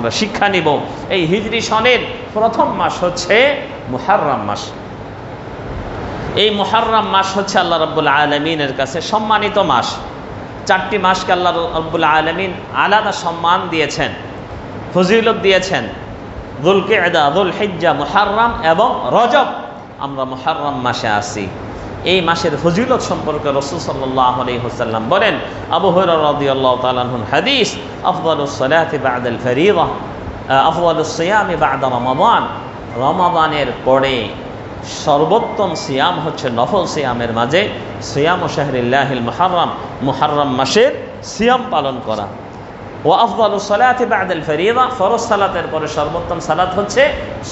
আমরা শিক্ষা নিব। এই হিজরি সনের প্রথম মাস হচ্ছে মুহররম মাস। এই মুহররম মাস হচ্ছে আল্লাহ রাব্বুল আলামিনের কাছে সম্মানিত মাস। 4টি মাসকে আল্লাহ রাব্বুল আলামিন আলাদা সম্মান দিয়েছেন, ফজিলত দিয়েছেন। যুলকিদা, যুলহিজ্জা, মুহররম এবং রজব। আমরা মুহররম মাসে আছি। এই মাসের ফজিলত সম্পর্কে রাসূল সাল্লাল্লাহু আলাইহি ওয়াসাল্লাম বলেন, আবু হুরায়রা রাদিয়াল্লাহু তাআলা আনহুর হাদিস, আফদালুস সালাতি বা'দাল ফরিয়্যা, আফদালুস সিয়ামি বা'দা রমাদান। রমাদানের পরে সর্বোত্তম সিয়াম হচ্ছে নফল সিয়ামের মাঝে সিয়াম শাহরিল্লাহিল মুহররম, মুহররম মাসের সিয়াম পালন করা। ওয়া আফদালুস সালাতি বা'দাল ফরিয়্যা, ফরজ সালাতের পরে সর্বোত্তম সালাত হচ্ছে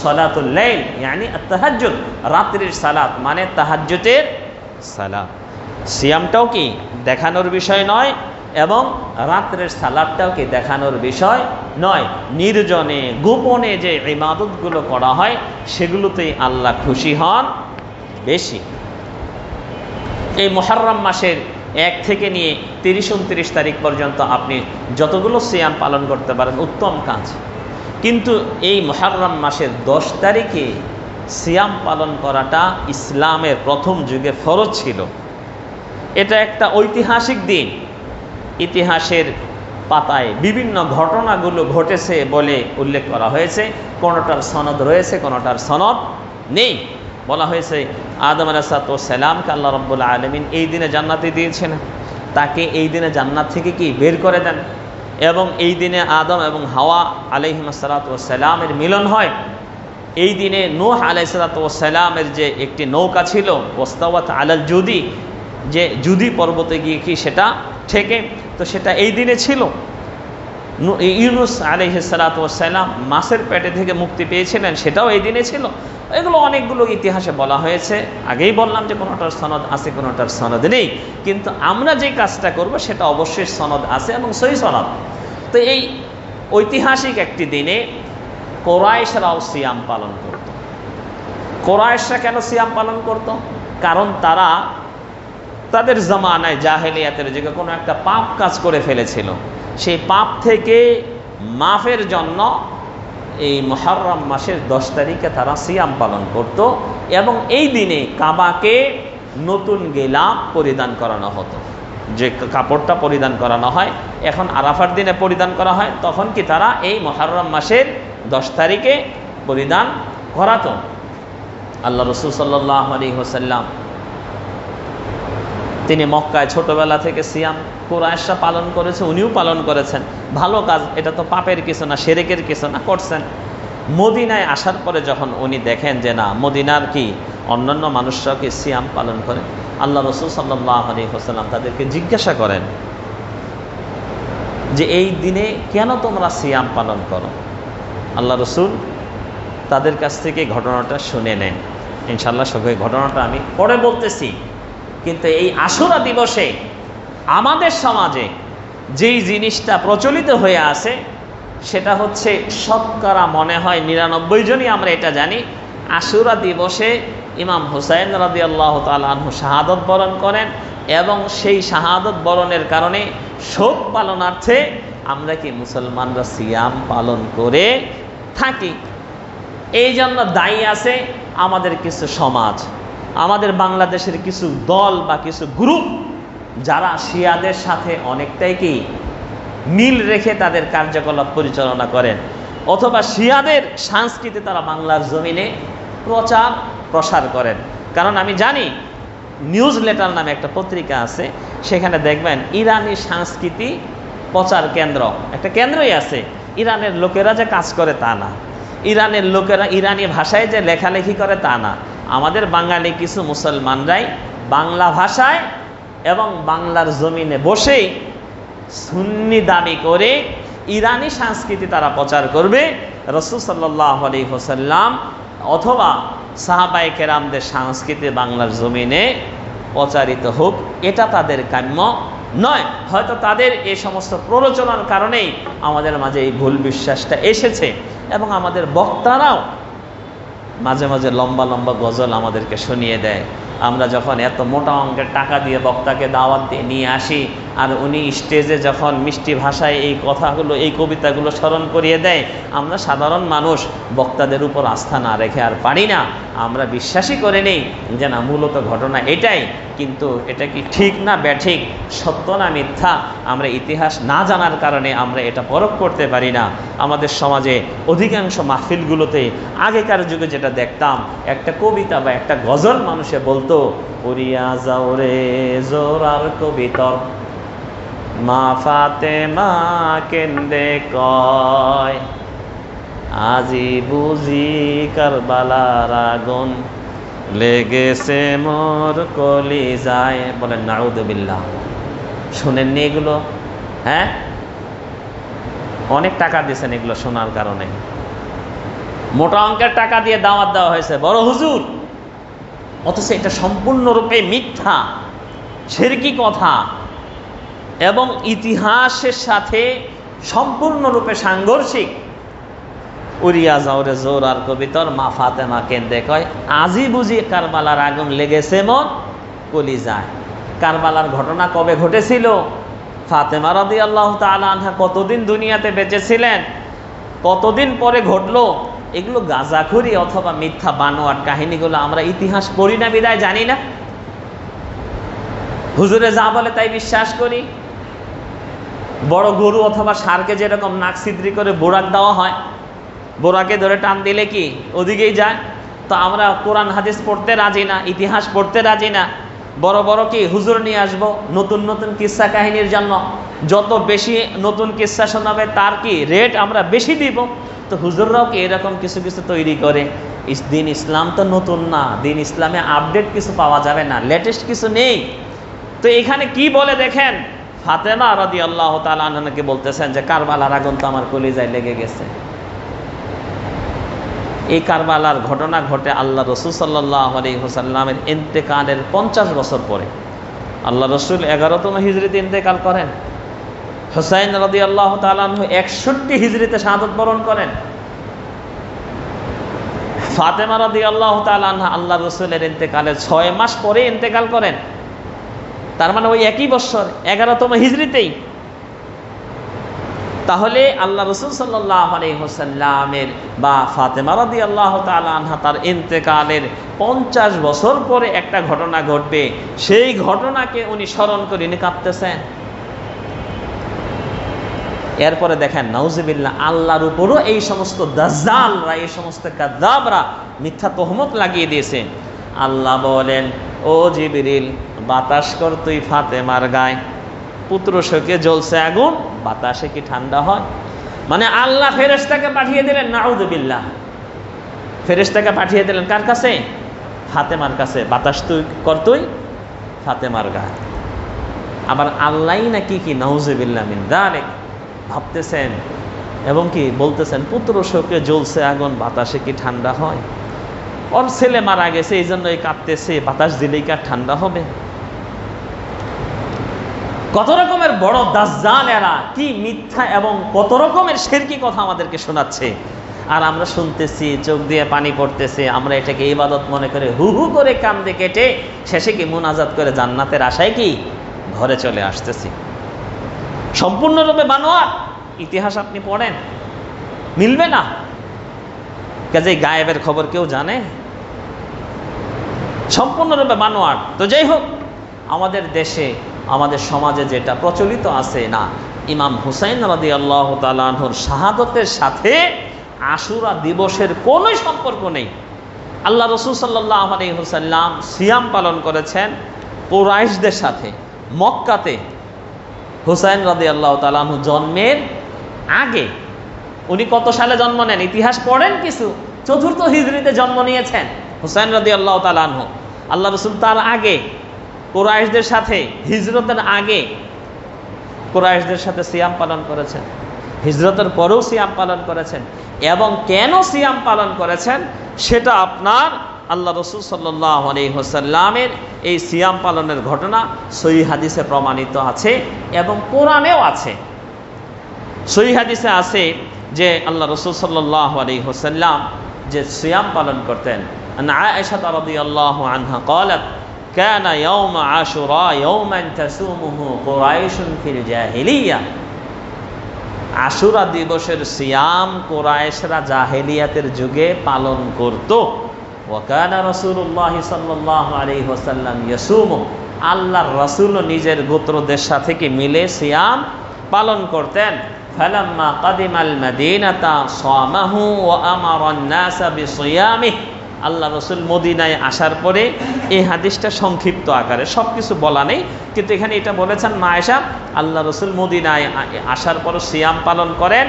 সালাতুল লাইল, ইয়ানি আত-তাহাজ্জুদ, রাত্রির সালাত মানে তাহাজ্জুদের সালাত। সিয়ামটাও কি দেখানোর বিষয় নয় এবং রাত্রের সালাতটাও কি দেখানোর বিষয় নয়। নির্জনে গোপনে যে ইবাদতগুলো করা হয় সেগুলোতেই আল্লাহ খুশি হন বেশি। এই মুহররম মাসের 1 থেকে নিয়ে 30-29 তারিখ পর্যন্ত আপনি যতগুলো সিয়াম পালন করতে পারেন উত্তম কাজ। কিন্তু এই মুহররম মাসের 10 তারিখে সিয়াম পালন করাটা ইসলামের প্রথম যুগে ফরজ ছিল। এটা একটা ঐতিহাসিক দিন। ইতিহাসের পাতায় বিভিন্ন ঘটনাগুলো ঘটেছে বলে উল্লেখ করা হয়েছে। কোনোটার সনদ রয়েছে, কোনোটার সনদ নেই। বলা হয়েছে আদম আলাইহিস সালামকে আল্লাহ রাব্বুল আলামিন এই দিনে জান্নাতে দিয়েছেন, তাকে এই দিনে জান্নাত থেকে কি বের করে দেন এবং এই দিনে আদম এবং হাওয়া আলাইহিস সালামের মিলন হয়। এই দিনে নূহ আলাইহিস সালামের যে একটি নৌকা ছিল, ওয়াস্তাওয়াত আলাল জুদি, যে জুদি পর্বতে গিয়ে কি সেটা ঠেকে, তো সেটা এই দিনে ছিল। ইউনুস আলাইহিস সালাম মাছের পেটে থেকে মুক্তি পেয়েছিলেন, সেটাও এই দিনে ছিল। এগুলো অনেকগুলো ইতিহাসে বলা হয়েছে। আগেই বললাম যে কোনোটার সনদ আছে, কোনোটার সনদ নেই। কিন্তু আমরা যে কাজটা করব সেটা অবশ্যই সনদ আছে এবং সহি সনদ। তো এই ঐতিহাসিক একটি দিনে কুরাইশরাও সিয়াম পালন করত। কুরাইশরা কেন সিয়াম পালন করত? কারণ তারা তাদের জামানায় জাহেলিয়াতের যুগে কোনো একটা পাপ কাজ করে ফেলেছিল। সেই পাপ থেকে মাফের জন্য এই মুহররম মাসের 10 তারিখে তারা সিয়াম পালন করত এবং এই দিনে কাবাকে নতুন গিলাফ পরিধান করানো হতো। যে কাপড়টা পরিধান করানো হয় এখন আরাফার দিনে পরিধান করা হয়, তখন কি তারা এই মুহররম মাসের 10 তারিখে পরিধান করাতো। আল্লাহ রাসূল সাল্লাল্লাহু আলাইহি ওয়াসাল্লাম তিনি মক্কায় ছোটবেলা থেকে সিয়াম কুরাইশরা পালন করেছে, উনিও পালন করেছেন। ভালো কাজ, এটা তো পাপের কিছু না, শিরকের কিছু না, করছেন। মদিনায় আসার পরে যখন উনি দেখেন যে না, মদিনার কি অন্যান্য মানুষরাও কি সিয়াম পালন করে, আল্লাহ রাসূল সাল্লাল্লাহু আলাইহি ওয়াসাল্লাম তাদেরকে জিজ্ঞাসা করেন যে এই দিনে কেন তোমরা সিয়াম পালন করো। আল্লাহ রাসূল তাদের কাছ থেকে ঘটনাটা শুনে নেন। ইনশাআল্লাহ সবাই ঘটনাটা আমি পরে বলতেছি। কিন্তু এই আশুরা দিবসে আমাদের সমাজে যেই জিনিসটা প্রচলিত হয়ে আছে সেটা হচ্ছে শতকরা মনে হয় 99 জনই আমরা এটা জানি, আশুরা দিবসে ইমাম হুসাইন রাদিয়াল্লাহু তাআলা আনহু শাহাদত বরণ করেন এবং সেই শাহাদত বরণের কারণে শোক পালনার্থে আমরা কি মুসলমানরা সিয়াম পালন করে থাকি। এই জন্য দায়ী আছে আমাদের কিছু সমাজ, আমাদের বাংলাদেশের কিছু দল বা কিছু গ্রুপ যারা শিয়াদের সাথে অনেকটাই কি মিল রেখে তাদের কার্যকলাপ পরিচালনা করেন, অথবা শিয়াদের সংস্কৃতি তারা বাংলার জমিনে প্রচার প্রসার করেন। কারণ আমি জানি নিউজ লেটার নামে একটা পত্রিকা আছে, সেখানে দেখবেন ইরানি সংস্কৃতি প্রচার কেন্দ্র, একটা কেন্দ্রই আছে। ইরানের লোকেরা যে কাজ করে তা না, ইরানের লোকেরা ইরানি ভাষায় যে লেখালেখি করে তা না। আমাদের বাঙালি কিছু মুসলমানরাই বাংলা ভাষায় এবং বাংলার জমিনে বসেই সুন্নি দাবি করে ইরানি সংস্কৃতি তারা প্রচার করবে। রাসূল সাল্লাল্লাহু আলাইহি ওয়াসাল্লাম অথবা সাহাবায়ে কেরামদের সংস্কৃতি বাংলার জমিনে প্রচারিত হোক, এটা তাদের কাম্য নয়। হয়তো তাদের এই সমস্ত প্ররোচনার কারণেই আমাদের মাঝে এই ভুল বিশ্বাসটা এসেছে এবং আমাদের বক্তারাও মাঝে মাঝে লম্বা লম্বা গজল আমাদেরকে শুনিয়ে দেয় আমরা যখন এত মোটা অঙ্কের টাকা দিয়ে বক্তাকে দাওয়াত দিয়ে নিয়ে আসি, আর উনি স্টেজে যখন মিষ্টি ভাষায় এই কথাগুলো, এই কবিতাগুলো স্মরণ করিয়ে দেয়, আমরা সাধারণ মানুষ বক্তাদের উপর আস্থা না রেখে আর পারি না। আমরা বিশ্বাসই করে নেই যে না, মূলত ঘটনা এটাই, কিন্তু এটা কি ঠিক না ব্যাঠিক, সত্য না মিথ্যা, আমরা ইতিহাস না জানার কারণে আমরা এটা পরখ করতে পারি না। আমাদের সমাজে অধিকাংশ মাহফিলগুলোতে আগেকার যুগে যেটা দেখতাম, একটা কবিতা বা একটা গজল মানুষে বলতো, উড়িয়া যাও রে জোরার কবিতর, মা ফাতেমা কেন্দে কয়, আজি বুঝি কারবালার আগুন লেগেছে মোর কলিজায়। বলেন নাউযুবিল্লাহ। শুনেননি এগুলো? হ্যাঁ, অনেক টাকা দিয়েছেন এগুলো শোনার কারণে, মোটা অঙ্কের টাকা দিয়ে দাওয়াত দেওয়া হয়েছে বড় হুজুর, অথচ এটা সম্পূর্ণরূপে মিথ্যা, শিরকি কথা এবং ইতিহাসের সাথে সম্পূর্ণরূপে সাংঘর্ষিক। উড়িয়া যাও রে জোর আর কবিতর, মা ফাতেমা কেন্দে কয়, আজি বুঝি কারবালার আগুন লেগেছে মোর কলিজায়। কারবালার ঘটনা কবে ঘটেছিল? ফাতেমা রাদিয়াল্লাহু তাআলা আনহা কতদিন দুনিয়াতে বেঁচে ছিলেন, কতদিন পরে ঘটলো? এগুলো গাঁজাখুরি অথবা মিথ্যা বানোয়াট কাহিনীগুলো আমরা ইতিহাস পড়ি না বিদায় জানি না। হুজুরে যা বলে তাই বিশ্বাস করি। বড় গরু অথবা ষাঁড়কে যেরকম নাক ছিদ্রি করে বোরাক দেওয়া হয়, বোরাকে ধরে টান দিলে কি ওদিকেই যায়? তো আমরা কোরআন হাদিস পড়তে রাজি না, ইতিহাস পড়তে রাজি না। বড় বড় কি হুজুর নিয়ে আসবো নতুন নতুন কিস্সা কাহিনীর জন্য, যত বেশি নতুন কিস্সা শোনাবে তার কি রেট আমরা বেশি দিব। তো হুজুররাও কি এরকম কিছু কিছু তৈরি করে। দিন ইসলাম তো নতুন না, দিন ইসলামে আপডেট কিছু পাওয়া যাবে না, লেটেস্ট কিছু নেই। তো এখানে কি বলে দেখেন, ফাতেমা রাদিয়াল্লাহু তাআলা আনহাকে বলতেছেন যে কারবালার আগুন তো আমার কলিজায় লেগে গেছে। এই কারবালার ঘটনা ঘটে আল্লাহ রসুল সাল্লাল্লাহু আলাইহি ওয়াসাল্লামের ইন্তেকালের 50 বছর পরে। আল্লাহ রসুল 11তম হিজরিতে ইন্তেকাল করেন। হুসাইন রাদিয়াল্লাহু তাআলা আনহু 61 হিজরিতে শাহাদাত বরণ করেন। ফাতেমা রাদিয়াল্লাহু তাআলা আনহা আল্লাহ রসুলের ইন্তেকালের 6 মাস পরে ইন্তেকাল করেন। তার মানে ওই একই বছর 11তম হিজরিতেই। তাহলে আল্লাহ রসুল সাল্লাল্লাহু আলাইহি ওয়াসাল্লামের বা ফাতেমা রাদিয়াল্লাহু তাআলা আনহা তার ইন্তেকালের 50 বছর পরে একটা ঘটনা ঘটবে, সেই ঘটনাকে উনি স্মরণ করে উনি কাঁদতেছেন। এরপরে দেখেন নাউজুবিল্লাহ, আল্লাহর উপরও এই সমস্ত দাজ্জালরা, এই সমস্ত কাযযাবরা মিথ্যা তহমত লাগিয়ে দিয়েছে। আল্লাহ বলেন, ও জিবরিল বাতাস কর তুই ফাতেমার গায়ে, পুত্র শোকে জ্বলছে আগুন, বাতাসে কি ঠান্ডা হয়? মানে আল্লাহ ফেরেশতাকে পাঠিয়ে দিলেন, নাউযুবিল্লাহ, ফেরেশতাকে পাঠিয়ে দিলেন কার কাছে? ফাতেমার কাছে। বাতাস তুই কর তুই ফাতেমার গায়ে। আবার আল্লাহই নাকি কি নাউযুবিল্লাহ মিন যালিক ভাবতেছেন এবং কি বলতেছেন, পুত্র শোকে জ্বলছে আগুন, বাতাসে কি ঠান্ডা হয়? ওর ছেলে মারা গেছে এই জন্য এই কাঁদতেছে, বাতাস দিলেই কি ঠান্ডা হবে? কত রকমের বড় দাজ্জাল এরা, কি মিথ্যা এবং কত রকমের শিরকি কথা আমাদেরকে শোনাচ্ছে, আর আমরা শুনতেছি, চোখ দিয়ে পানি পড়তেছে। আমরা এটাকে ইবাদত মনে করে হু হু করে কান্দে কেটে শেষে কি মুনাজাত করে জান্নাতের আশায় কি ঘরে চলে আসতেছি। সম্পূর্ণরূপে বানোয়াট। ইতিহাস আপনি পড়েন, মিলবে না। কাজে গায়েবের খবর কেউ জানে? সম্পূর্ণরূপে বানোয়াট। তো যাই হোক, আমাদের দেশে আমাদের সমাজে যেটা প্রচলিত আছে, না, ইমাম হুসাইন রাদিয়াল্লাহু তাআলা আনহুর শাহাদতের সাথে আশুরা দিবসের কোনো সম্পর্ক নেই। আল্লাহ রাসূল সাল্লাল্লাহু আলাইহি ওয়াসাল্লাম সিয়াম পালন করেছেন কুরাইশদের সাথে মক্কাতে। হুসাইন রাদিয়াল্লাহু তাআলা আনহু জন্মের আগে। উনি কত সালে জন্ম নেন? ইতিহাস পড়েন কিছু, 4th হিজরিতে জন্ম নিয়েছেন হুসাইন রাদিয়াল্লাহু তাআলা আনহু। আল্লাহ রাসূল তার আগে কুরাইশদের সাথে, হিজরতের আগে কুরাইশদের সাথে সিয়াম পালন করেছেন, হিজরতের পরেও সিয়াম পালন করেছেন। এবং কেন সিয়াম পালন করেছেন সেটা আপনার আল্লাহ রাসূল সাল্লাল্লাহু আলাইহি ওয়াসাল্লামের এই সিয়াম পালনের ঘটনা সহিহ হাদিসে প্রমাণিত আছে এবং কোরআনেও আছে। সহিহ হাদিসে আছে যে আল্লাহ রাসূল সাল্লাল্লাহু আলাইহি ওয়াসাল্লাম যে সিয়াম পালন করতেন। আয়েশা রাদিয়াল্লাহু আনহা قالت কানা ইয়াউমা আশুরা ইয়াউমান তাসুমুহু কুরাইশুন ফিল জাহিলিয়া। আশুরা দিবসের সিয়াম কুরাইশরা জাহেলিয়াতের যুগে পালন করত। ওয়া কানা রাসূলুল্লাহ সাল্লাল্লাহু আলাইহি ওয়াসাল্লাম ইয়াসুমু, আল্লাহর রাসূল নিজের গোত্রদের সাথে কি মিলে সিয়াম পালন করতেন। ফালাম্মা কাদিমাল মাদিনাতা সামাহু ওয়া আমারান নাসা বিসিয়ামিহি, আল্লাহ রসুল মদিনায় আসার পরে এই হাদিসটা সংক্ষিপ্ত আকারে, সব কিছু বলা নেই, কিন্তু এখানে এটা বলেছেন মা আয়েশা, আল্লাহ রসুল মদিনায় আসার পর সিয়াম পালন করেন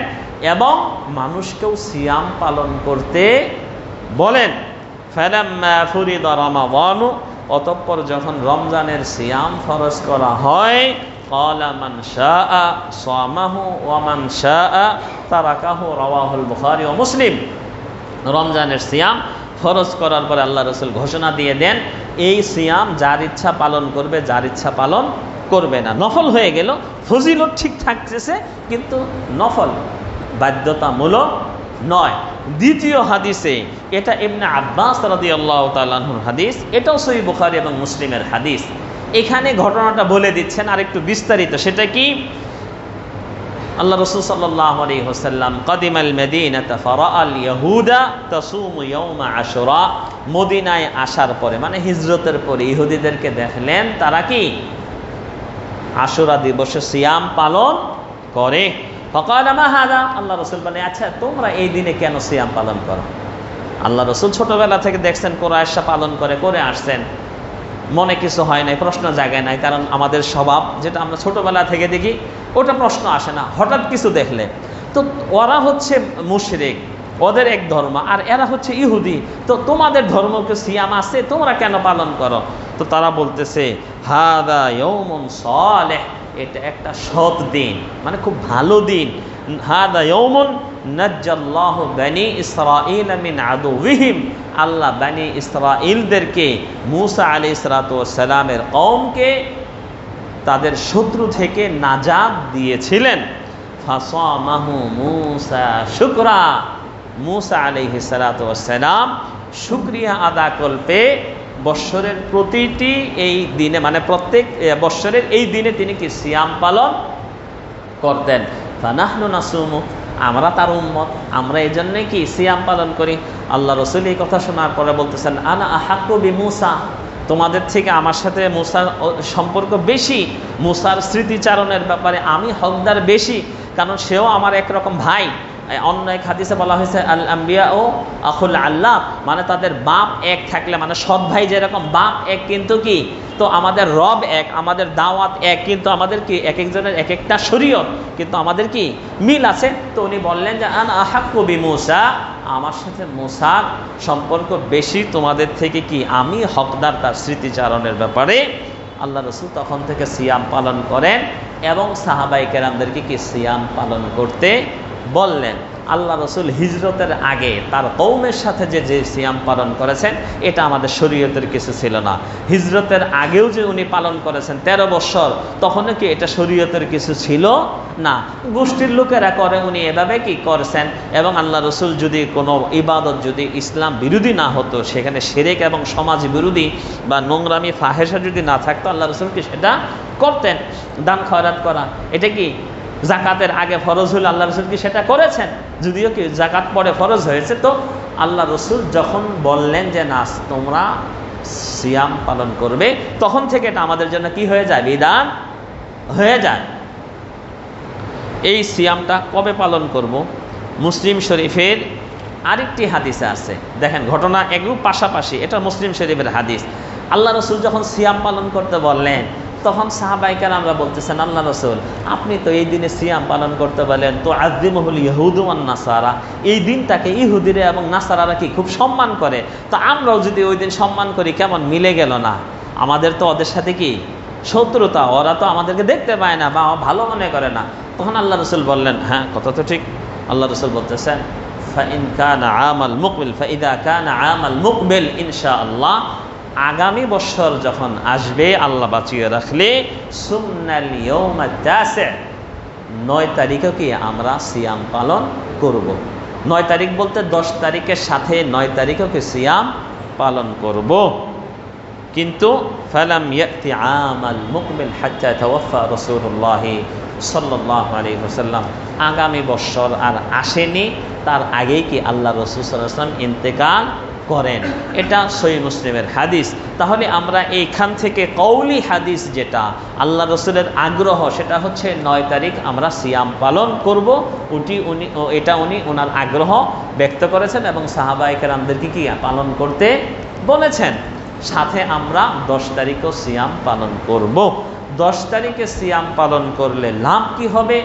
এবং মানুষকেও সিয়াম পালন করতে বলেন। ফালাম্মা ফুরিদা রমাদানু, অতঃপর যখন রমজানের সিয়াম ফরজ করা হয়, ক্বালা মান শাআ সামাহু ওয়া মান শাআ তারাকাহু, রাওয়াহুল বুখারী ওয়া মুসলিম। রমজানের সিয়াম ফরজ করার পরে আল্লাহ রসুল ঘোষণা দিয়ে দেন, এই সিয়াম যার ইচ্ছা পালন করবে, যার ইচ্ছা পালন করবে না। নফল হয়ে গেল, ফজিলত ঠিক থাকতেছে, কিন্তু নফল, বাধ্যতামূলক নয়। দ্বিতীয় হাদিসে, এটা ইবনে আব্বাস রাদিয়াল্লাহু তাআলা আনহুর হাদিস, এটাও সহিহ বুখারী এবং মুসলিমের হাদিস। এখানে ঘটনাটা বলে দিচ্ছেন আর একটু বিস্তারিত। সেটা কি? আল্লাহ রাসূল সাল্লাল্লাহু আলাইহি ওয়াসাল্লাম কাদিমাল মাদিনাতা ফারাআল ইয়াহুদা তাসুমু ইয়াউমা আশুরা, মদিনায় আসার পরে মানে হিজরতের পরে ইহুদিদেরকে দেখলেন তারা কি আশুরা দিবসে সিয়াম পালন করে। ফাকালা মা হাদা, আল্লাহ রাসূল বলেন, আচ্ছা তোমরা এই দিনে কেন সিয়াম পালন করো? আল্লাহ রাসূল ছোটবেলা থেকে দেখছেন কুরাইশরা পালন করে আসছেন, মনে কিছু হয় নাই, প্রশ্ন জাগায় নাই, কারণ আমাদের স্বভাব যেটা আমরা ছোটবেলা থেকে দেখি ওটা প্রশ্ন আসে না। হঠাৎ কিছু দেখলে তো ওরা হচ্ছে মুশরিক, ওদের এক ধর্ম, আর এরা হচ্ছে ইহুদি, তো তোমাদের ধর্মকে সিয়াম আছে, তোমরা কেন পালন করো? তো তারা বলতেছে হাদা ইয়াউমুন সালেহ, এটা একটা সৎ দিন, মানে খুব ভালো দিন। হাদা ইয়াউমুন নাজ্জাল্লাহু বানি ইসরাঈল মিন আদুওয়িহিম, আল্লাহ বানি ইসরাঈলদেরকে, মূসা আলাইহিস সালাতু ওয়াস সালামের কওমকে তাদের শত্রু থেকে নাজাত দিয়েছিলেন। ফাসামাহু মূসা শুকরা, মূসা আলাইহিস সালাতু ওয়াস সালাম শুকরিয়া আদা করতে বৎসরের প্রতিটি এই দিনে, মানে প্রত্যেক বৎসরের এই দিনে তিনি কি সিয়াম পালন করতেন। ফানাহনু নাসুমু, আমরা তার উম্মত, আমরা এই জন্যে কি সিয়াম পালন করি। আল্লাহ রাসূল এই কথা শোনার পরে বলতেছেন আনা আহাক্কু বিমূসা, তোমাদের থেকে আমার সাথে মূসার সম্পর্ক বেশি, মূসার স্মৃতিচারণের ব্যাপারে আমি হকদার বেশি, কারণ সেও আমার একরকম ভাই। অন্য এক হাদিসে বলা হয়েছে আল আম্বিয়া ও আখুল আল্লাহ, মানে তাদের বাপ এক থাকলে, মানে সৎ ভাই যেরকম বাপ এক, কিন্তু কি তো আমাদের রব এক, আমাদের দাওয়াত এক, কিন্তু আমাদের কি এক একজনের এক একটা শরীয়ত, কিন্তু আমাদের কি মিল আছে। তো উনি বললেন যে আনা আহাক্কু বিমূসা, আমার সাথে মূসার সম্পর্ক বেশি তোমাদের থেকে, কি আমি হকদার তার স্মৃতিচারণের ব্যাপারে। আল্লাহ রাসূল তখন থেকে সিয়াম পালন করেন এবং সাহাবায়ে কেরামদেরকে কি সিয়াম পালন করতে বললেন। আল্লাহ রাসূল হিজরতের আগে তার কওমের সাথে যে সিয়াম পালন করেছেন, এটা আমাদের শরীয়তের কিছু ছিল না। হিজরতের আগেও যে উনি পালন করেছেন 13 বছর, তখনও কি এটা শরীয়তের কিছু ছিল না, গোষ্ঠীর লোকেরা করে, উনি এভাবে কি করেছেন। এবং আল্লাহ রাসূল যদি কোনো ইবাদত যদি ইসলাম বিরোধী না হতো, সেখানে শিরক এবং সমাজ বিরোধী বা নোংরামি ফাহেসা যদি না থাকতো, আল্লাহ রাসূল কি সেটা করতেন। দান খয়রাত করা, এটা কি জাকাতের আগে ফরজ হলে আল্লাহ রসুল কি সেটা করেছেন, যদিও কি জাকাত পরে ফরজ হয়েছে। তো আল্লাহ রসুল যখন বললেন যে না তোমরা সিয়াম পালন করবে, তখন থেকে এটা আমাদের জন্য কি হয়ে যায়, বিধান হয়ে যায়। এই সিয়ামটা কবে পালন করব? মুসলিম শরীফের আরেকটি হাদিসে আছে, দেখেন ঘটনা এগুলো পাশাপাশি, এটা মুসলিম শরীফের হাদিস। আল্লাহ রসুল যখন সিয়াম পালন করতে বললেন, তখন সাহাবায়ে কেরামরা বলতেছেন আল্লাহ রাসূল আপনি তো এই দিনে সিয়াম পালন করতে বলেন, তো আযিমুল ইয়াহুদু ওয়ান নাসারা, এই দিনটাকে ইহুদিরা এবং নাসারারা কি খুব সম্মান করে, তো আমরাও যদি ওই দিন সম্মান করি কেমন মিলে গেল না? আমাদের তো ওদের সাথে কি শত্রুতা, ওরা তো আমাদেরকে দেখতে পায় না বা ভালো মনে করে না। তখন আল্লাহ রাসূল বললেন হ্যাঁ কথা তো ঠিক। আল্লাহ রাসূল বলতেছেন ফাইন কানা আমাল মুকবিল ফাইদা কানা আমাল মুকবিল ইনশাআল্লাহ, আগামী বছর যখন আসবে আল্লাহ বাঁচিয়ে রাখলে, সুন্নাল ইয়াউমা তাসি, 9 তারিখে কি আমরা সিয়াম পালন করব। 9 তারিখ বলতে 10 তারিখের সাথে 9 তারিখে কি সিয়াম পালন করব। কিন্তু ফালাম ইয়াতি আমাল মুকবিল হাত্তা তাওয়াফা রাসূলুল্লাহ সাল্লাল্লাহু আলাইহি ওয়াসাল্লাম, আগামী বছর আর আসেনি, তার আগেই কি আল্লাহ রাসূল সাল্লাল্লাহু আলাইহি ওয়াসাল্লাম ইন্তেকাল করেন। এটা সহিহ মুসলিমের হাদিস। তাহলে আমরা এইখান থেকে কওলি হাদিস যেটা আল্লাহ রসুলের আগ্রহ, সেটা হচ্ছে 9 তারিখ আমরা সিয়াম পালন করব, এটা উনি ওনার আগ্রহ ব্যক্ত করেছেন এবং সাহাবায়ে কেরামদেরকে কি পালন করতে বলেছেন। সাথে আমরা 10 তারিখও সিয়াম পালন করব। 10 তারিখে সিয়াম পালন করলে লাভ কি হবে?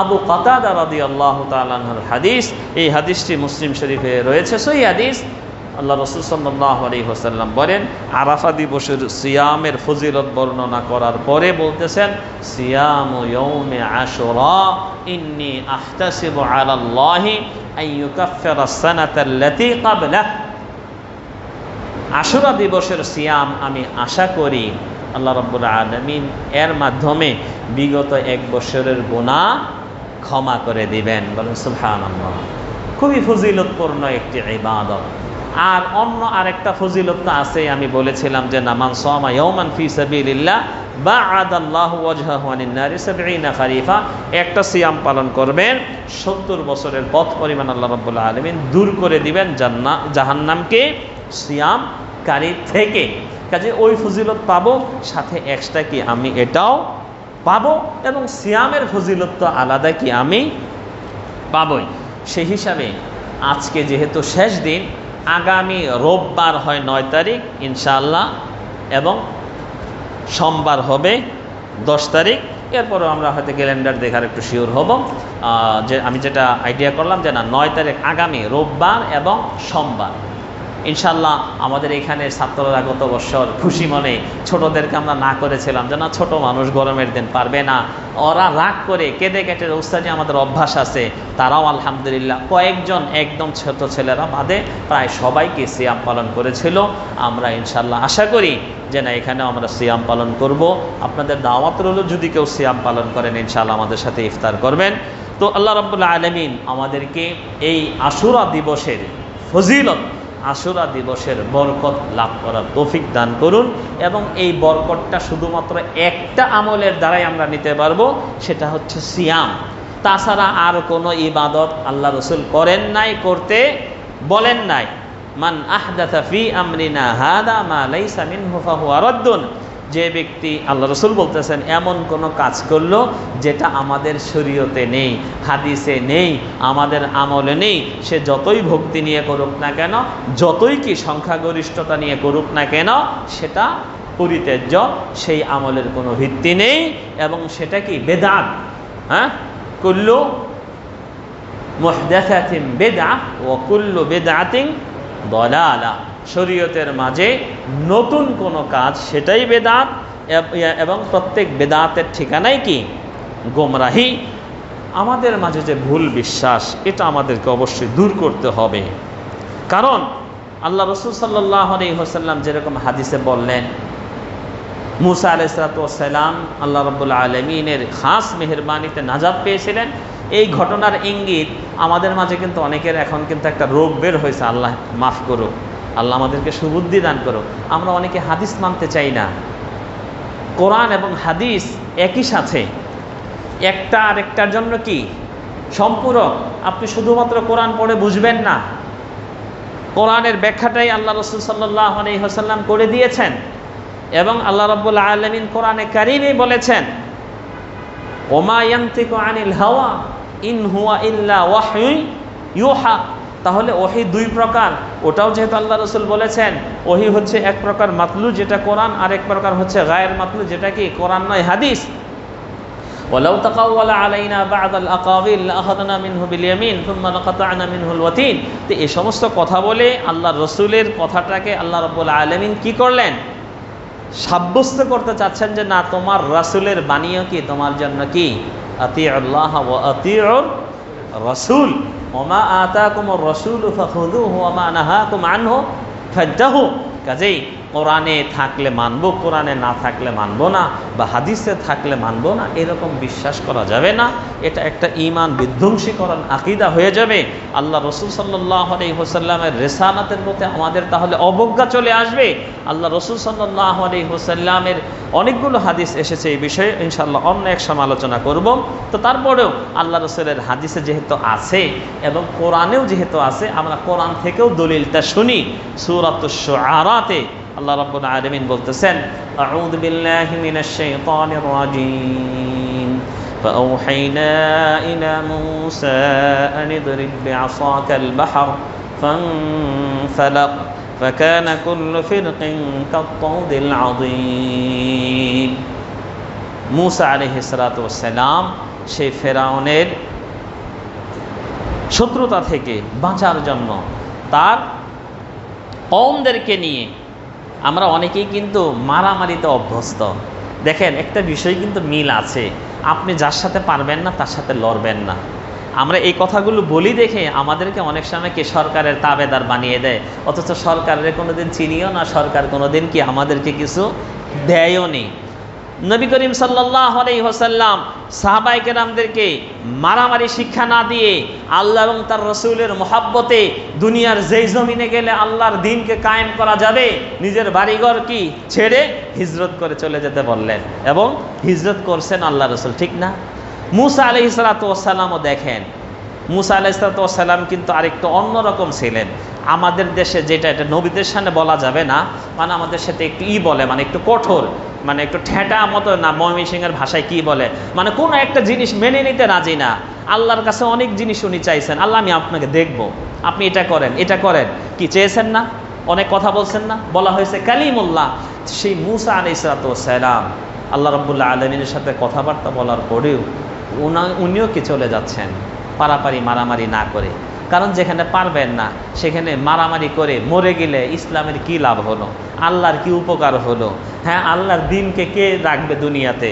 আবু কাতাদা রাদিয়াল্লাহু তাআলা আনহুর হাদিস, এই হাদিসটি মুসলিম শরীফে রয়েছে, সহিহ হাদিস। আল্লাহ রাসূল সাল্লাল্লাহু আলাইহি ওয়াসাল্লাম বলেন, আরাফা দিবসের সিয়ামের ফজিলত বর্ণনা করার পরে বলতেছেন, সিয়ামু ইয়াউমি আশুরা ইন্নী আহতাসিবু আলাল্লাহি আন ইউকাফফিরা আস-সানাতাল্লাতী ক্বাবলাহ। আশুরা দিবসের সিয়াম আমি আশা করি আল্লাহ রাব্বুল আলামিন এর মাধ্যমে বিগত 1 বছরের গুনাহ ক্ষমা করে দিবেন। বলেন সুবহানাল্লাহ। খুবই ফজিলতপূর্ণ একটি ইবাদত। আর অন্য আরেকটা ফজিলত তো আছে, আমি বলেছিলাম যে মান সামা ইয়াওমান ফি সাবিলিল্লাহ বা'আদাল্লাহু ওয়াজহাহু আনিন নারি 70 খারিফা। একটা সিয়াম পালন করবেন, 70 বছরের পথ পরিমাণ আল্লাহ রাব্বুল আলামিন দূর করে দিবেন জাহান্নামকে সিয়ামকারী থেকে। কাজে ওই ফজিলত পাবো, সাথে এক্সট্রা কি আমি এটাও পাবো, এবং সিয়ামের ফজিলত তো আলাদা কি আমি পাবই। সেই হিসাবে আজকে যেহেতু শেষ দিন, আগামী রোববার হয় 9 তারিখ ইনশাআল্লাহ, এবং সোমবার হবে 10 তারিখ। এরপরও আমরা হয়তো ক্যালেন্ডার দেখার একটু শিওর হব। যে আমি যেটা আইডিয়া করলাম যে না, 9 তারিখ আগামী রোববার এবং সোমবার ইনশাআল্লাহ। আমাদের এখানে ছাত্ররা গত বছর খুশি মনে ছোটদেরকে আমরা না করেছিলাম যে না, ছোট মানুষ গরমের দিন পারবে না, ওরা রাগ করে কেঁদে কেটে উস্তাদি আমাদের অভ্যাস আছে। তারাও আলহামদুলিল্লাহ কয়েকজন একদম ছোট ছেলেরা বাদে প্রায় সবাইকে সিয়াম পালন করেছিল। আমরা ইনশাআল্লাহ আশা করি যে না, এখানেও আমরা সিয়াম পালন করব। আপনাদের দাওয়াত রইল, যদি কেউ সিয়াম পালন করেন ইনশাআল্লাহ আমাদের সাথে ইফতার করবেন। তো আল্লাহ রাব্বুল আলামিন আমাদেরকে এই আশুরা দিবসের ফজিলত, আশুরা দিবসের বরকত লাভ করার তৌফিক দান করুন। এবং এই বরকতটা শুধুমাত্র একটা আমলের দ্বারাই আমরা নিতে পারবো, সেটা হচ্ছে সিয়াম। তাছাড়া আর কোনো ইবাদত আল্লাহ রসুল করেন নাই, করতে বলেন নাই। মান আহদাথা ফি আমরিনা হাদা মা লাইসা মিনহু ফাহুয়া রাদ্দুন। যে ব্যক্তি, আল্লাহ রসুল বলতেছেন, এমন কোনো কাজ করলো যেটা আমাদের শরীয়তে নেই, হাদিসে নেই, আমাদের আমলে নেই, সে যতই ভক্তি নিয়ে করুক না কেন, যতই কি সংখ্যাগরিষ্ঠতা নিয়ে করুক না কেন, সেটা পরিত্যাজ্য, সেই আমলের কোনো ভিত্তি নেই, এবং সেটা কি বেদাত। কুল্লু মুহদাসাতিন বিদআহ ওয়া কুল্লু বিদআতিন দালালাহ। শরীয়তের মাঝে নতুন কোনো কাজ, সেটাই বেদাত, এবং প্রত্যেক বেদাতের ঠিকানাই কি গোমরাহি। আমাদের মাঝে যে ভুল বিশ্বাস, এটা আমাদেরকে অবশ্যই দূর করতে হবে। কারণ আল্লাহ রাসূল সাল্লাল্লাহু আলাইহি ওয়াসাল্লাম যেরকম হাদিসে বললেন, মুসা আলাইহিস সালাম আল্লাহ রাব্বুল আলামিনের খাস মেহেরবানিতে নাজাত পেয়েছিলেন। এই ঘটনার ইঙ্গিত আমাদের মাঝে কিন্তু অনেকের এখন কিন্তু একটা রোগ বের হয়েছে, আল্লাহ মাফ করুক, আল্লাহ আমাদেরকে সুবুদ্ধি দান করো। আমরা অনেকে হাদিস মানতে চাই না। কোরআন এবং হাদিস একই সাথে, একটা আরেকটার জন্য কি সম্পূরক। আপনি শুধুমাত্র কোরআন পড়ে বুঝবেন না, কোরআনের ব্যাখ্যাটাই আল্লাহ রাসূল সাল্লাল্লাহু আলাইহি ওয়াসাল্লাম করে দিয়েছেন। এবং আল্লাহ রাব্বুল আলামিন কোরআনে কারীমে বলেছেন, ওমা ইয়ানতিকু আনিল হাওয়া ইন হুয়া ইল্লা ওয়াহয়ু ইউহা। তাহলে ওহী 2 প্রকার। ওটাও যেহেতু আল্লাহ রাসূল বলেছেন, ওহী হচ্ছে এক প্রকার মাতলু, যেটা কোরআন, আর এক প্রকার হচ্ছে গায়ের মাতলু, যেটা কি কোরআন নয়, হাদিস। ওয়ালাউ তাকাওয়ালা আলাইনা বা'দাল আকাবিল লাআখাযনা মিনহু বিল ইয়ামিন সুম্মা লাকাতা'না মিনহুল ওয়াতিন। তো এই সমস্ত কথা বলে আল্লাহর রাসূলের কথাটাকে আল্লাহ রাব্বুল আলামিন কি করলেন? সাব্যস্ত করতে চাচ্ছেন যে না, তোমার রাসূলের বাণীও কি তোমার জন্য কি আতিউল্লাহ ওয়া আতিউর রাসূল। ওমা আতাকুমুর রাসূলু ফাখুযুহু ওয়া মা নাহাকুম আনহু ফান্তাহু। কাজেই কোরআনে থাকলে মানবো, কোরআনে না থাকলে মানবো না, বা হাদিসে থাকলে মানবো না, এরকম বিশ্বাস করা যাবে না। এটা একটা ঈমান বিধ্বংসীকরণ আকীদা হয়ে যাবে। আল্লাহ রসুল সাল্লাল্লাহু আলাইহি ওয়াসাল্লামের রিসালাতের প্রতি আমাদের তাহলে অবজ্ঞা চলে আসবে। আল্লাহ রসুল সাল্লাল্লাহু আলাইহি ওয়াসাল্লামের অনেকগুলো হাদিস এসেছে এই বিষয়ে, ইনশাআল্লাহ অন্য এক সমালোচনা করব। তো তারপরেও আল্লাহ রসুলের হাদিসে যেহেতু আছে এবং কোরআনেও যেহেতু আছে, আমরা কোরআন থেকেও দলিলটা শুনি। সূরাতুশ শুআরাতে আল্লাহ রাব্বুল আলামিন বলতেছেন, আউযু বিল্লাহি মিনাশ শাইতানির রাজীম, ফাআওহাইনা ইলা মূসা আন ইদরিব বিআসাকাল বাহর ফানফালাক ফাকানা কুল্লু ফিরকিন কাত-তাউদিল আযীম। মূসা আলাইহিস সালাতু ওয়াস সালাম সেই ফেরাউনের শত্রুতা থেকে বাঁচার জন্য তার কওমদেরকে নিয়ে, আমরা অনেকেই কিন্তু মারামারিতে অভ্যস্ত। দেখেন, একটা বিষয় কিন্তু মিল আছে, আপনি যার সাথে পারবেন না তার সাথে লড়বেন না। আমরা এই কথাগুলো বলি দেখে আমাদেরকে অনেক সময় কি সরকারের তাবেদার বানিয়ে দেয়, অথচ সরকারের কোনোদিন চিনিও না, সরকার কোনোদিন কি আমাদেরকে কিছু দেয়ও নি। নবী করিম সাল্লাল্লাহু আলাইহি ওয়াসাল্লাম সাহাবায়ে কেরামদেরকে মারামারি শিক্ষা না দিয়ে আল্লাহ এবং তার রাসূলের মহব্বতে দুনিয়ার যেই জমিনে গেলে আল্লাহর দ্বীনকে কায়েম করা যাবে, নিজের বাড়িঘর কি ছেড়ে হিজরত করে চলে যেতে বললেন, এবং হিজরত করছেন আল্লাহ রাসূল, ঠিক না? মূসা আলাইহিস সালাতু ওয়াস সালামও দেখেন, মূসা আলাইহিস সালাতু ওয়াস সালাম কিন্তু আরেকটু অন্যরকম ছিলেন। আমাদের দেশে যেটা এটা নবীদের সামনে বলা যাবে না, মানে আমাদের সাথে একটু বলে, মানে একটু কঠোর, মানে একটু ঠেটা মতো না, ময়মনসিংহের ভাষায় কি বলে, মানে কোনো একটা জিনিস মেনে নিতে রাজি না। আল্লাহর কাছে অনেক জিনিস উনি চাইছেন, আল্লাহ আমি আপনাকে দেখব, আপনি এটা করেন, এটা করেন, কি চেয়েছেন না? অনেক কথা বলছেন না? বলা হয়েছে কালিমুল্লাহ। সেই মূসা আলাইহিস সালাতু ওয়াস সালাম আল্লাহ রাব্বুল আলামিনের সাথে কথাবার্তা বলার পরেও উনিও কি চলে যাচ্ছেন পারাপারি মারামারি না করে। কারণ যেখানে পারবেন না সেখানে মারামারি করে মরে গেলে ইসলামের কি লাভ হলো, আল্লাহর কি উপকার হলো? হ্যাঁ, আল্লাহর দ্বীনকে কে রাখবে দুনিয়াতে?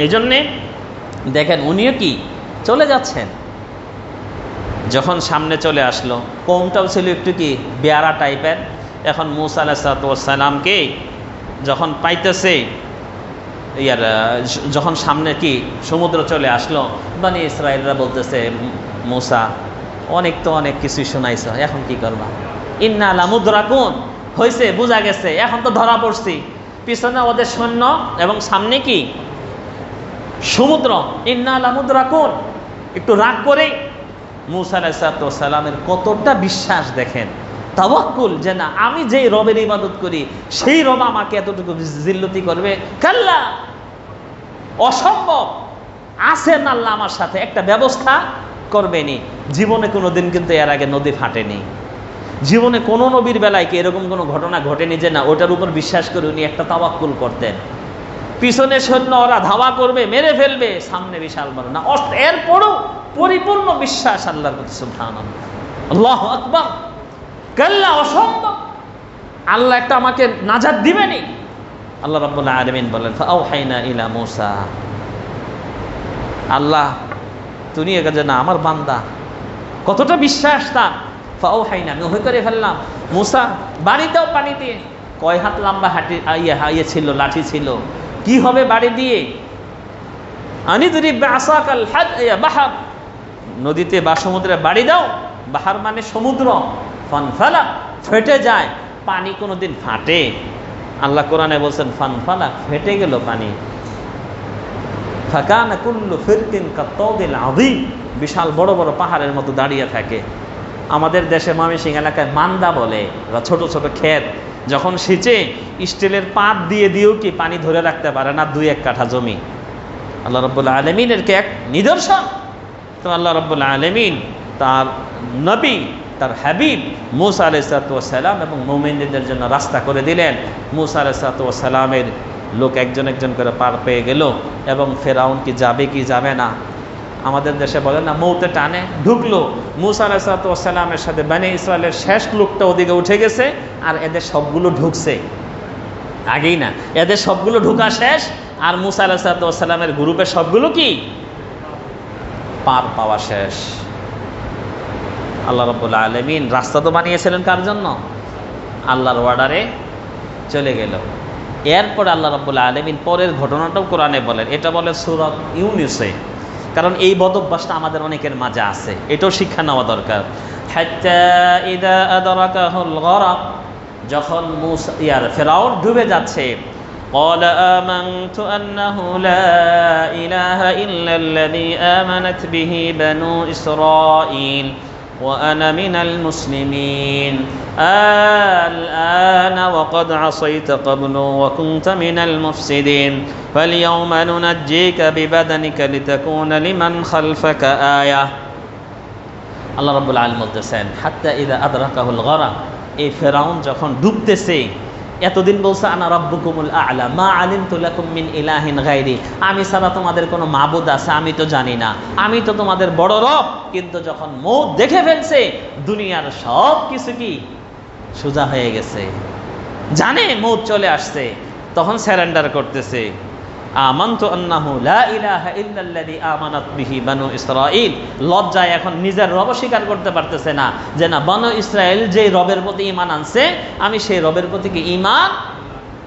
এই জন্যে দেখেন উনিও কি চলে যাচ্ছেন। যখন সামনে চলে আসলো, কওমটাও ছিল একটু কি বেয়ারা টাইপের। এখন মূসা আলাইহিস সালামকে যখন পাইতেছে, যখন সামনে কি সমুদ্র চলে আসলো, বনি ইসরায়েলরা বলতেছে, মূসা অনেক তো অনেক কিছুই শোনাইছ, এখন কি করবা? ইন্না লামুদরাকুন, হয়েছে, বোঝা গেছে, এখন তো ধরা পড়ছি, পিছনে ওদের সৈন্য এবং সামনে কি সমুদ্র। ইন্না লামুদরাকুন, একটু রাগ করে মূসা আলাইহিস সালামের কতটা বিশ্বাস দেখেন, তাওয়াক্কুল, যে না আমি যেই রবের ইবাদত করি সেই রব আমাকে এতটুকু জিল্লতি করবে? কাল্লা, অসম্ভব। আছেন আল্লাহ আমার সাথে, একটা ব্যবস্থা করবেনি। জীবনে কোনোদিন কিন্তু এর আগে নদী ফাটেনি, জীবনে কোনো নবীর বেলায় কি এরকম কোনো ঘটনা ঘটেনি যে না ওটার উপর বিশ্বাস করে উনি একটা তাওয়াক্কুল করতেন। পিছনে সৈন্য ওরা ধাওয়া করবে, মেরে ফেলবে, সামনে বিশাল বড় না, এরপরও পরিপূর্ণ বিশ্বাস আল্লাহর প্রতি। সুবহানাল্লাহ, আল্লাহু আকবার। কাল্লা, অসম্ভব, আল্লাহ একটা আমাকে নাজাত দিবেনি। আল্লাহ রাব্বুল আলামিন বলেন, ফাআওহাইনা ইলা মূসা, আল্লাহ তুমি যে না আমার বান্দা, কতটা বিশ্বাস তার। ফাআওহাইনা, আমি ওহি করে ফেললাম, মূসা বাড়ি দাও পানি দিয়ে। কয় হাত লম্বা হাঁটিয়ে ছিল, লাঠি ছিল, কি হবে বাড়ি দিয়ে? আনিদরিব বিআসাকাল বাহর, নদীতে বা সমুদ্রে বাড়ি দাও। বাহার মানে সমুদ্র। ফানফালা, ফেটে যায়। পানি কোনোদিন ফাটে? আল্লাহ কোরআনে বলছেন ফানফালা, ফেটে গেল পানি। ফাকানা কুল্লু ফিরকিন কাত-তাউদিল আযীম, বিশাল বড় বড় পাহাড়ের মতো দাঁড়িয়ে থাকে। আমাদের দেশে ময়মনসিংহ এলাকায় মান্দা বলে, ছোট ছোট ক্ষেত, যখন সেচে স্টিলের পাত দিয়ে দিয়েও কি পানি ধরে রাখতে পারে না 2-1 কাঠা জমি। আল্লাহ রাব্বুল আলামিনের কে এক নিদর্শন। তো আল্লাহ রাব্বুল আলামিন তার নবী, তার হাবিব মূসা আলাইহিস সালাম এবং মুমিনদের জন্য রাস্তা করে দিলেন। মূসা আলাইহিস সালামের লোক একজন একজন করে পার পেয়ে গেল, এবং ফেরাউন কি যাবে কি যাবে না, আমাদের দেশে বলে না মৌতে টানে, ঢুকলো। মূসা আলাইহিস সালামের সাথে বনি ইসরায়েলের শেষ লোকটা ওদিকে উঠে গেছে, আর এদের সবগুলো ঢুকছে আগেই না, এদের সবগুলো ঢুকা শেষ, আর মূসা আলাইহিস সালামের গ্রুপের সবগুলো কি পার পাওয়া শেষ। আল্লাহ রাব্বুল আলামিন রাস্তা তো বানিয়েছিলেন কার জন্য? আল্লাহর অর্ডারে চলে গেল। এরপর আল্লাহ রাব্বুল আলামিন পরের ঘটনাটাও কোরআনে বলেন, এটা বলে সূরা ইউনূসে, কারণ এই বদভ্যাসটা আমাদের অনেকের মাঝে আছে, এটাও শিক্ষা নেওয়া দরকার। হাত্তা ইযা আদরাকাহুল গরাক, যখন ফেরাউন ডুবে যাচ্ছে, قال آمنت أنه لا إله إلا الذي آمنت به بنو إسرائيل وأنا من المسلمين الآن وقد عصيت قبل وكنت من المفسدين فاليوم ننجيك ببدنك لتكون لمن خلفك آية আল্লাহ রাব্বুল আলামিন বলতেছেন হাত্তা ইযা আদরাকাহুল গরাক, এই ফেরাউন যখন ডুবতেছে, এতদিন বলছে আনা রাব্বুকুমুল আ'লা মা আলিমতু লাকুম মিন ইলাহিন গায়রি, আমি ছাড়া তোমাদের কোনো মাবুদ আছে আমি তো জানি না, আমি তো তোমাদের বড় রব। কিন্তু যখন মওত দেখে ফেলছে, দুনিয়ার সব কিছু কি সোজা হয়ে গেছে, জানে মওত চলে আসছে, তখন সারেন্ডার করতেছে। আমানতু আন্নাহু লা ইলাহা ইল্লাল্লাযী আমানাত বিহি বানু ইসরাঈল, লজ্জায় এখন নিজের রব স্বীকার করতে পারতেছে না, যে না, বানু ইসরাঈল যে রবের প্রতি ঈমান আনছে, আমি সেই রবের প্রতি কি ঈমান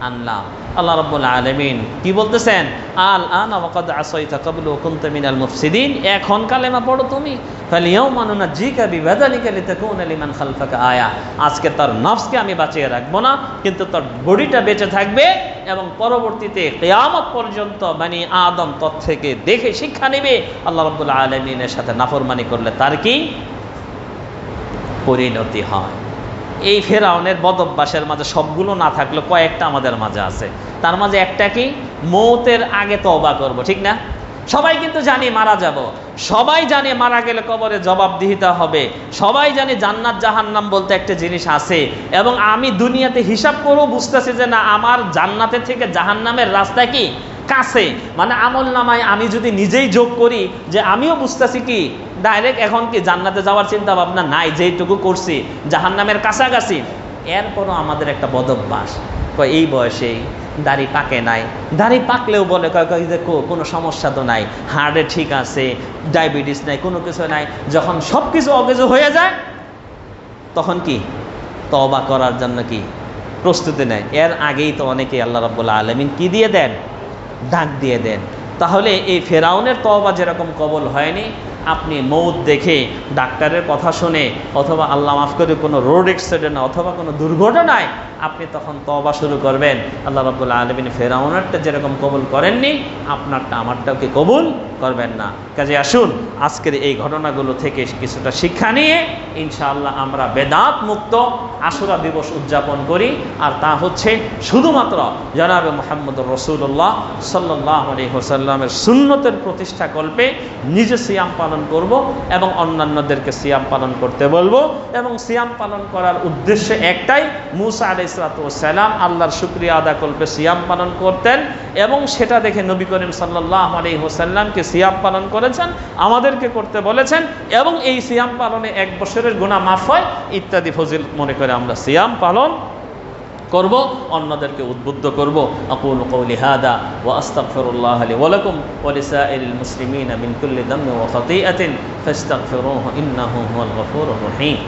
আনলাম। আল্লাহ রাব্বুল আলামিন কি বলতেছেন, আল আনা ওয়া ক্বাদ আসাইতা ক্বাবলু ওয়া কুনতা মিনাল মুফসিদিন, এখন কালেমা পড়ো তুমি, ফালিয়াউমা নুনাজ্জিকা বিবাদানিকা লিতাকুনা লিমান খালফাকা আয়া, আজকে তার নফসকে আমি বাঁচিয়ে রাখবো না, কিন্তু তার বডিটা বেঁচে থাকবে, এবং পরবর্তীতে কিয়ামত পর্যন্ত বনি আদম তত থেকে দেখে শিক্ষা নেবে আল্লাহ রাব্বুল আলামিনের সাথে নাফরমানি করলে তার কি পরিণতি হয়। এই ফেরাউনের বদভ্যাসের মাঝে সবগুলো না থাকলে কয়েকটা আমাদের মাঝে আছে। তার মাঝে একটা কি, মওতের আগে তওবা করব, ঠিক না? সবাই কিন্তু জানি মারা যাব, সবাই জানে মারা গেলে কবরে জবাবদিহিতা হবে, সবাই জানে জান্নাত জাহান্নাম বলতে একটা জিনিস আছে, এবং আমি দুনিয়াতে হিসাব করেও বুঝতেছি যে না, আমার জান্নাতের থেকে জাহান্নামের রাস্তা কি কাছে, মানে আমল নামায় আমি যদি নিজেই যোগ করি যে আমিও বুঝতেছি কি ডাইরেক্ট এখন কি জান্নাতে যাওয়ার চিন্তা ভাবনা নাই, যেইটুকু করছি জাহান্নামের কাছাকাছি। এরপরও আমাদের একটা বদভ্যাস, এই বয়সেই দাড়ি পাকে নাই, দাড়ি পাকলেও বলে কয় যে কোনো সমস্যা তো নাই, হার্টে ঠিক আছে, ডায়াবেটিস নাই, কোনো কিছু নাই। যখন সব কিছু অকেজো হয়ে যায়, তখন কি তওবা করার জন্য কি প্রস্তুতি নেয়। এর আগেই তো অনেকেই আল্লাহ রাব্বুল আলামিন কি দিয়ে দেন, ডাক দিয়ে দেন। তাহলে এই ফেরাউনের তওবা যেরকম কবল হয়নি, আপনি মওত দেখে ডাক্তারের কথা শুনে, অথবা আল্লাহ মাফ করে কোনো রোড অ্যাক্সিডেন্ট অথবা কোনো দুর্ঘটনায় আপনি তখন তওবা শুরু করবেন, আল্লাহ রাব্বুল আলামিন ফেরাউনেরটা যেরকম কবুল করেননি, আপনারটা আমারটাও কি কবুল করবেন না। কাজে আসুন আজকের এই ঘটনাগুলো থেকে কিছুটা শিক্ষা নিয়ে ইনশাআল্লাহ আমরা বেদাত মুক্ত আশুরা দিবস উদযাপন করি, আর তা হচ্ছে শুধুমাত্র জনাবে মুহাম্মদুর রাসূলুল্লাহ সাল্লাল্লাহু আলাইহি ওয়াসাল্লামের সুন্নতের প্রতিষ্ঠা কল্পে নিজে সিয়াম পালন করব এবং অন্যান্যদেরকে সিয়াম পালন করতে বলবো। এবং সিয়াম পালন করার উদ্দেশ্য একটাই, মূসা আলাইহিস সালাম আল্লাহর শুকরিয়া আদা কল্পে সিয়াম পালন করতেন, এবং সেটা দেখে নবী করিম সাল্লাল্লাহু আলাইহি ওয়াসাল্লামকে সিয়াম পালন করেছেন, আমাদেরকে করতে বলেছেন, এবং এই সিয়াম পালনে 1 বছরের গুনাহ মাফ হয় ইত্যাদি ফজিলত মনে করে আমরা সিয়াম পালন করব, অন্যদেরকে উদ্বুদ্ধ করব। আকুলু কওলি হাদা ওয়া আস্তাগফিরুল্লাহ লি ওয়া লাকুম ওয়া লিসাইরিল মুসলিমিনা মিন কুল্লি দামবিন ওয়া খাতিআতিন ফাস্তাগফিরুহু ইন্নাহু হুয়াল গফুরুর রহিম।